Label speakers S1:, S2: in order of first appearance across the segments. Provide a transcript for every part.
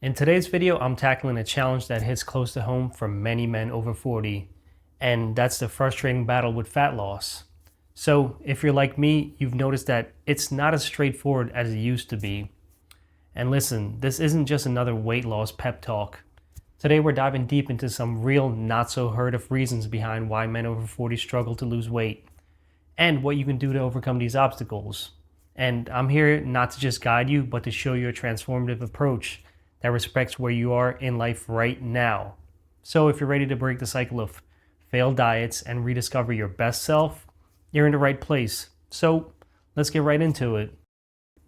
S1: In today's video, I'm tackling a challenge that hits close to home for many men over 40, and that's the frustrating battle with fat loss. So, if you're like me, you've noticed that it's not as straightforward as it used to be. And listen, this isn't just another weight loss pep talk. Today, we're diving deep into some real, not so heard of reasons behind why men over 40 struggle to lose weight, and what you can do to overcome these obstacles. And I'm here not to just guide you, but to show you a transformative approach that respects where you are in life right now. So if you're ready to break the cycle of failed diets and rediscover your best self, you're in the right place. So let's get right into it.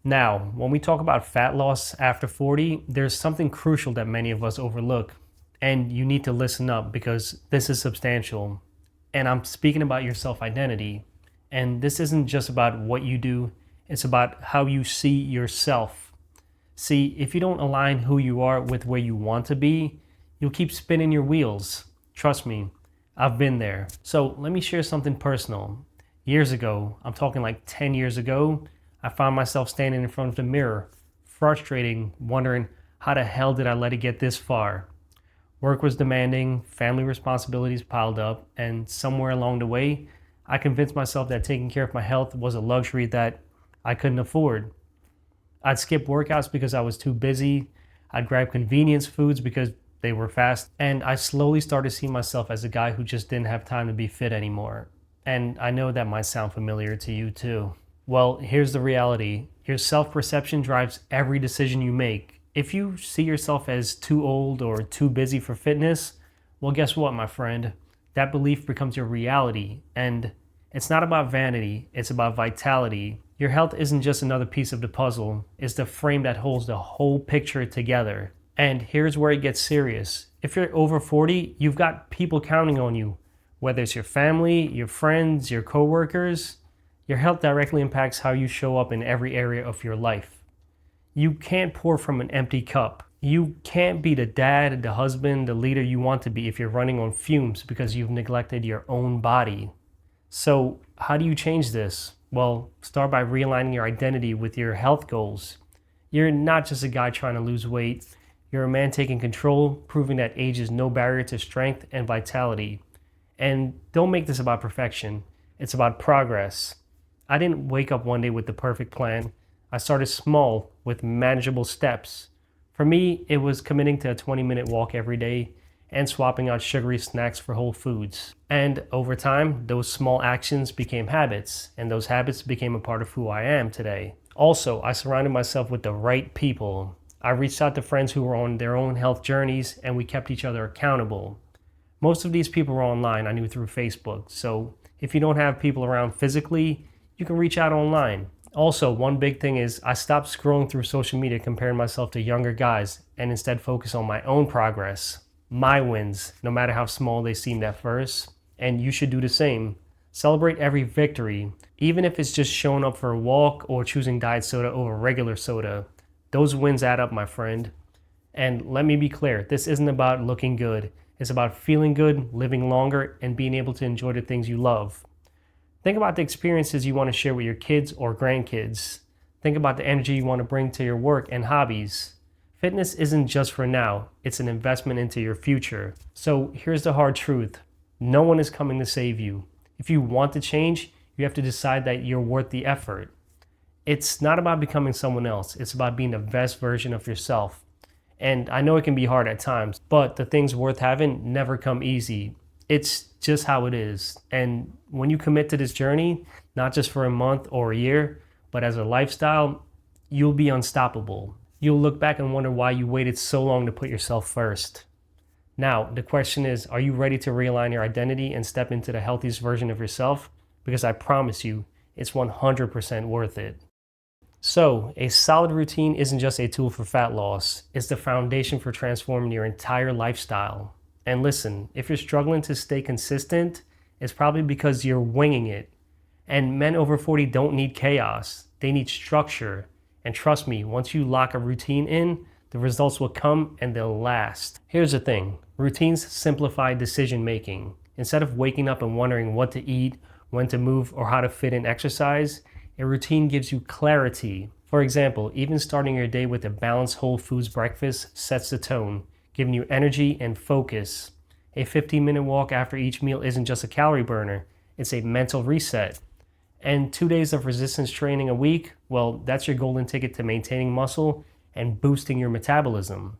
S1: Now, when we talk about fat loss after 40, there's something crucial that many of us overlook. And you need to listen up because this is substantial. And I'm speaking about your self-identity. And this isn't just about what you do, it's about how you see yourself. See, if you don't align who you are with where you want to be, you'll keep spinning your wheels. Trust me, I've been there. So let me share something personal. Years ago, I'm talking like 10 years ago, I found myself standing in front of the mirror, frustrating, wondering how the hell did I let it get this far? Work was demanding, family responsibilities piled up, and somewhere along the way, I convinced myself that taking care of my health was a luxury that I couldn't afford. I'd skip workouts because I was too busy. I'd grab convenience foods because they were fast. And I slowly started seeing myself as a guy who just didn't have time to be fit anymore. And I know that might sound familiar to you too. Well, here's the reality. Your self-perception drives every decision you make. If you see yourself as too old or too busy for fitness, well, guess what, my friend? That belief becomes your reality. And it's not about vanity, it's about vitality. Your health isn't just another piece of the puzzle, it's the frame that holds the whole picture together. And here's where it gets serious. If you're over 40, you've got people counting on you. Whether it's your family, your friends, your coworkers, your health directly impacts how you show up in every area of your life. You can't pour from an empty cup. You can't be the dad, the husband, the leader you want to be if you're running on fumes because you've neglected your own body. So how do you change this? Well, start by realigning your identity with your health goals. You're not just a guy trying to lose weight. You're a man taking control, proving that age is no barrier to strength and vitality. And don't make this about perfection. It's about progress. I didn't wake up one day with the perfect plan. I started small with manageable steps. For me, it was committing to a 20-minute walk every day and swapping out sugary snacks for whole foods. And over time, those small actions became habits, and those habits became a part of who I am today. Also, I surrounded myself with the right people. I reached out to friends who were on their own health journeys, and we kept each other accountable. Most of these people were online, I knew through Facebook, so if you don't have people around physically, you can reach out online. Also, one big thing is I stopped scrolling through social media comparing myself to younger guys and instead focus on my own progress. My wins, no matter how small they seemed at first, and you should do the same. Celebrate every victory, even if it's just showing up for a walk or choosing diet soda over regular soda. Those wins add up, my friend. And let me be clear, this isn't about looking good. It's about feeling good, living longer, and being able to enjoy the things you love. Think about the experiences you want to share with your kids or grandkids. Think about the energy you want to bring to your work and hobbies. Fitness isn't just for now, it's an investment into your future. So here's the hard truth. No one is coming to save you. If you want to change, you have to decide that you're worth the effort. It's not about becoming someone else, it's about being the best version of yourself. And I know it can be hard at times, but the things worth having never come easy. It's just how it is. And when you commit to this journey, not just for a month or a year, but as a lifestyle, you'll be unstoppable. You'll look back and wonder why you waited so long to put yourself first. Now, the question is, are you ready to realign your identity and step into the healthiest version of yourself? Because I promise you, it's 100% worth it. So, a solid routine isn't just a tool for fat loss, it's the foundation for transforming your entire lifestyle. And listen, if you're struggling to stay consistent, it's probably because you're winging it. And men over 40 don't need chaos, they need structure. And trust me, once you lock a routine in, the results will come and they'll last. Here's the thing, routines simplify decision making. Instead of waking up and wondering what to eat, when to move, or how to fit in exercise, a routine gives you clarity. For For example, even starting your day with a balanced whole foods breakfast sets the tone, giving you energy and focus. A 15-minute walk after each meal isn't just a calorie burner, it's a mental reset. And 2 days of resistance training a week, well, that's your golden ticket to maintaining muscle and boosting your metabolism.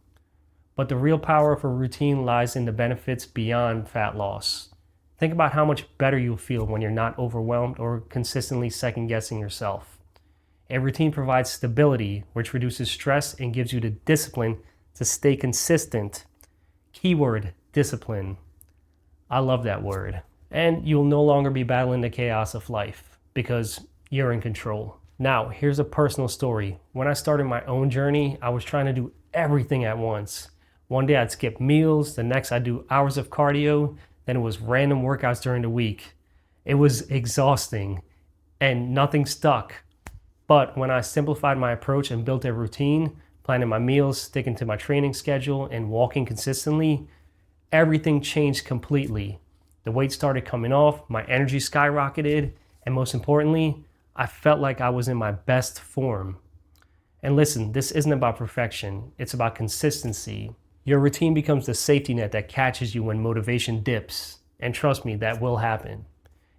S1: But the real power of a routine lies in the benefits beyond fat loss. Think about how much better you'll feel when you're not overwhelmed or consistently second guessing yourself. A routine provides stability, which reduces stress and gives you the discipline to stay consistent. Keyword, discipline. I love that word. And you'll no longer be battling the chaos of life because you're in control. Now, here's a personal story. When I started my own journey, I was trying to do everything at once. One day I'd skip meals, the next I'd do hours of cardio, then it was random workouts during the week. It was exhausting and nothing stuck. But when I simplified my approach and built a routine, planning my meals, sticking to my training schedule, and walking consistently, everything changed completely. The weight started coming off, my energy skyrocketed, and most importantly, I felt like I was in my best form. And listen, this isn't about perfection, it's about consistency. Your routine becomes the safety net that catches you when motivation dips. And trust me, that will happen.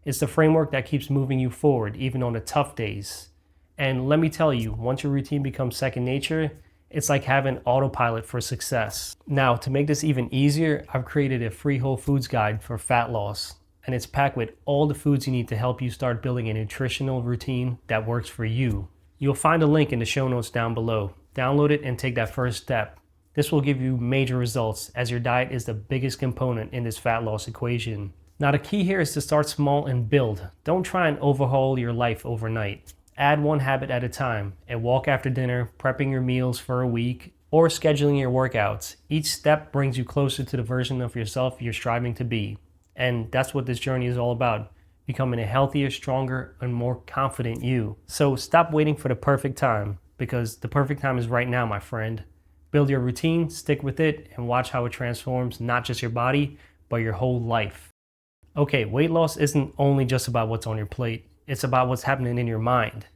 S1: It's the framework that keeps moving you forward, even on the tough days. And let me tell you, once your routine becomes second nature, it's like having autopilot for success. Now, to make this even easier, I've created a free whole foods guide for fat loss. And it's packed with all the foods you need to help you start building a nutritional routine that works for you. You'll find a link in the show notes down below. Download it and take that first step. This will give you major results as your diet is the biggest component in this fat loss equation. Now the key here is to start small and build. Don't try and overhaul your life overnight. Add one habit at a time. A walk after dinner, prepping your meals for a week, or scheduling your workouts. Each step brings you closer to the version of yourself you're striving to be. And that's what this journey is all about. Becoming a healthier, stronger, and more confident you. So stop waiting for the perfect time, because the perfect time is right now, my friend. Build your routine, stick with it, and watch how it transforms not just your body, but your whole life. Okay, weight loss isn't only just about what's on your plate. It's about what's happening in your mind.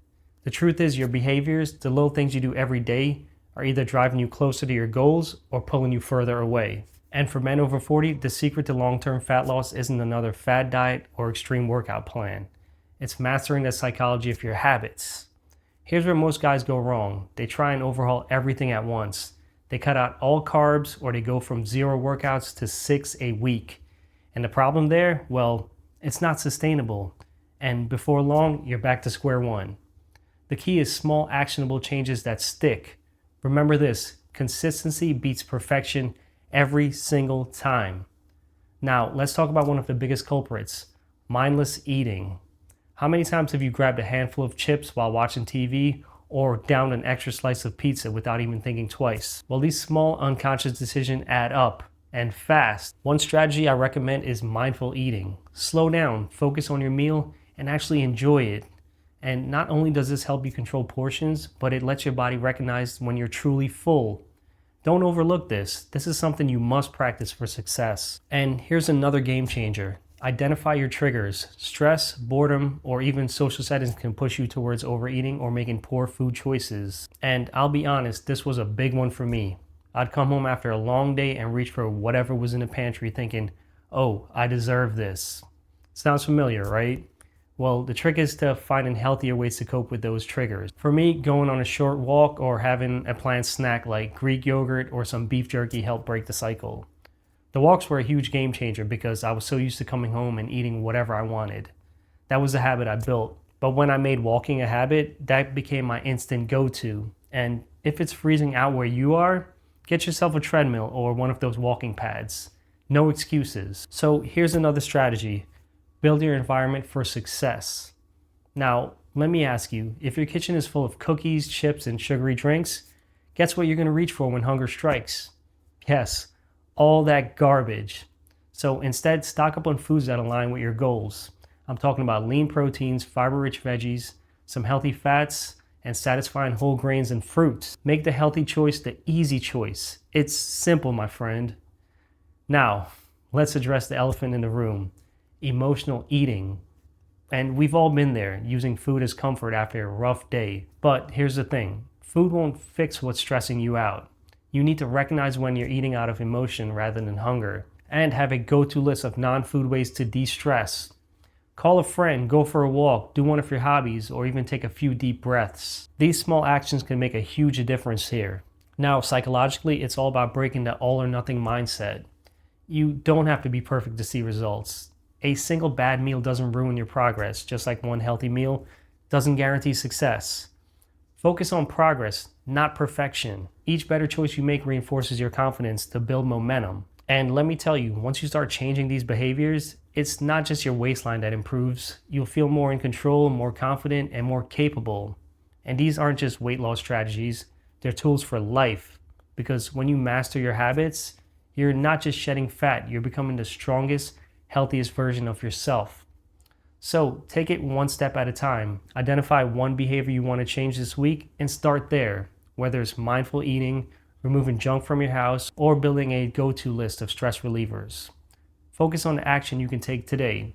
S1: The truth is your behaviors, the little things you do every day, are either driving you closer to your goals or pulling you further away. And for men over 40, the secret to long-term fat loss isn't another fad diet or extreme workout plan. It's mastering the psychology of your habits. Here's where most guys go wrong. They try and overhaul everything at once. They cut out all carbs or they go from 0 workouts to 6 a week. And the problem there, well, it's not sustainable. And before long, you're back to square one. The key is small actionable changes that stick. Remember this, consistency beats perfection every single time. Now, let's talk about one of the biggest culprits, mindless eating. How many times have you grabbed a handful of chips while watching TV or downed an extra slice of pizza without even thinking twice? Well, these small unconscious decisions add up and fast. One strategy I recommend is mindful eating. Slow down, focus on your meal, and actually enjoy it. And not only does this help you control portions, but it lets your body recognize when you're truly full. Don't overlook this. This is something you must practice for success. And here's another game changer. Identify your triggers. Stress, boredom, or even social settings can push you towards overeating or making poor food choices. And I'll be honest, this was a big one for me. I'd come home after a long day and reach for whatever was in the pantry thinking, oh, I deserve this. Sounds familiar, right? Well, the trick is to finding healthier ways to cope with those triggers. For me, going on a short walk or having a planned snack like Greek yogurt or some beef jerky helped break the cycle. The walks were a huge game changer because I was so used to coming home and eating whatever I wanted. That was a habit I built. But when I made walking a habit, that became my instant go-to. And if it's freezing out where you are, get yourself a treadmill or one of those walking pads. No excuses. So here's another strategy. Build your environment for success. Now, let me ask you, if your kitchen is full of cookies, chips, and sugary drinks, guess what you're going to reach for when hunger strikes? Yes, all that garbage. So instead, stock up on foods that align with your goals. I'm talking about lean proteins, fiber-rich veggies, some healthy fats, and satisfying whole grains and fruits. Make the healthy choice the easy choice. It's simple, my friend. Now, let's address the elephant in the room. Emotional eating. And we've all been there, using food as comfort after a rough day. But here's the thing, food won't fix what's stressing you out. You need to recognize when you're eating out of emotion rather than hunger, and have a go-to list of non-food ways to de-stress. Call a friend, go for a walk, do one of your hobbies, or even take a few deep breaths. These small actions can make a huge difference here. Now, psychologically, it's all about breaking the all or nothing mindset. You don't have to be perfect to see results. A single bad meal doesn't ruin your progress, just like one healthy meal doesn't guarantee success. Focus on progress, not perfection. Each better choice you make reinforces your confidence to build momentum. And let me tell you, once you start changing these behaviors, it's not just your waistline that improves. You'll feel more in control, more confident, and more capable. And these aren't just weight loss strategies, they're tools for life. Because when you master your habits, you're not just shedding fat, you're becoming the strongest, healthiest version of yourself. So take it one step at a time. Identify one behavior you want to change this week and start there, whether it's mindful eating, removing junk from your house, or building a go-to list of stress relievers. Focus on the action you can take today.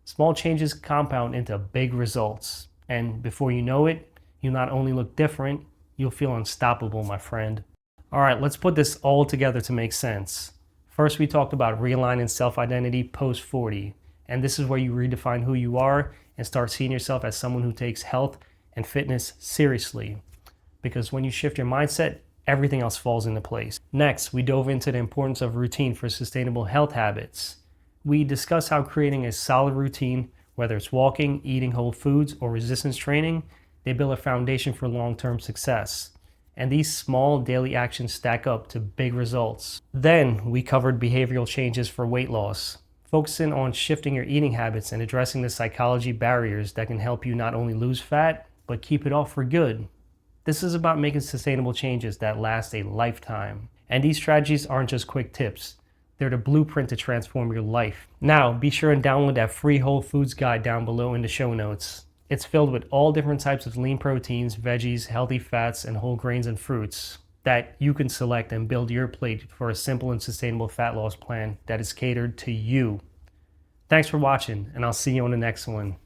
S1: Small changes compound into big results. And before you know it, you'll not only look different, you'll feel unstoppable, my friend. All right, let's put this all together to make sense. First, we talked about realigning self-identity post-40. And this is where you redefine who you are and start seeing yourself as someone who takes health and fitness seriously. Because when you shift your mindset, everything else falls into place. Next, we dove into the importance of routine for sustainable health habits. We discussed how creating a solid routine, whether it's walking, eating whole foods, or resistance training, they build a foundation for long-term success. And these small daily actions stack up to big results. Then we covered behavioral changes for weight loss, focusing on shifting your eating habits and addressing the psychology barriers that can help you not only lose fat, but keep it off for good. This is about making sustainable changes that last a lifetime. And these strategies aren't just quick tips. They're the blueprint to transform your life. Now, be sure and download that free Whole Foods guide down below in the show notes. It's filled with all different types of lean proteins, veggies, healthy fats, and whole grains and fruits that you can select and build your plate for a simple and sustainable fat loss plan that is catered to you. Thanks for watching, and I'll see you on the next one.